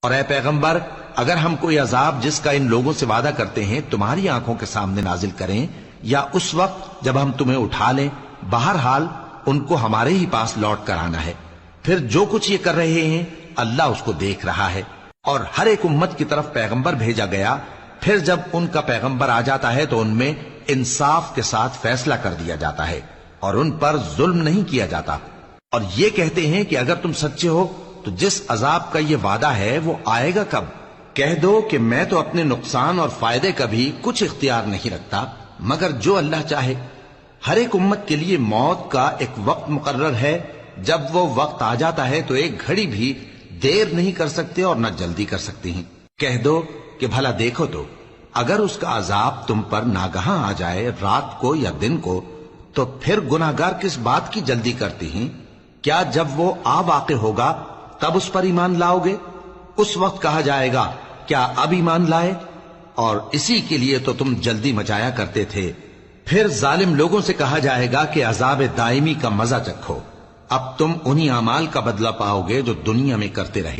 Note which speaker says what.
Speaker 1: اور اے پیغمبر، اگر ہم کوئی عذاب جس کا ان لوگوں سے وعدہ کرتے ہیں تمہاری آنکھوں کے سامنے نازل کریں یا اس وقت جب ہم تمہیں اٹھا لیں، بہرحال ان کو ہمارے ہی پاس لوٹ کر آنا ہے، پھر جو کچھ یہ کر رہے ہیں اللہ اس کو دیکھ رہا ہے۔ اور ہر ایک امت کی طرف پیغمبر بھیجا گیا، پھر جب ان کا پیغمبر آ جاتا ہے تو ان میں انصاف کے ساتھ فیصلہ کر دیا جاتا ہے اور ان پر ظلم نہیں کیا جاتا، اور یہ کہتے ہیں کہ اگر تم سچے ہو تو جس عذاب کا یہ وعدہ ہے وہ آئے گا کب؟ کہہ دو کہ میں تو اپنے نقصان اور فائدے کا بھی کچھ اختیار نہیں رکھتا مگر جو اللہ چاہے۔ ہر ایک امت کے لیے موت کا ایک وقت مقرر ہے، جب وہ وقت آ جاتا ہے تو ایک گھڑی بھی دیر نہیں کر سکتے اور نہ جلدی کر سکتے ہیں۔ کہہ دو کہ بھلا دیکھو تو اگر اس کا عذاب تم پر ناگہاں آ جائے رات کو یا دن کو تو پھر گناہگار کس بات کی جلدی کرتے ہیں؟ کیا جب وہ آ واقع ہوگا تب اس پر ایمان لاؤ گے؟ اس وقت کہا جائے گا کیا اب ایمان لائے؟ اور اسی کے لیے تو تم جلدی مچایا کرتے تھے۔ پھر ظالم لوگوں سے کہا جائے گا کہ عذاب دائمی کا مزہ چکھو، اب تم انہی اعمال کا بدلہ پاؤ گے جو دنیا میں کرتے رہے۔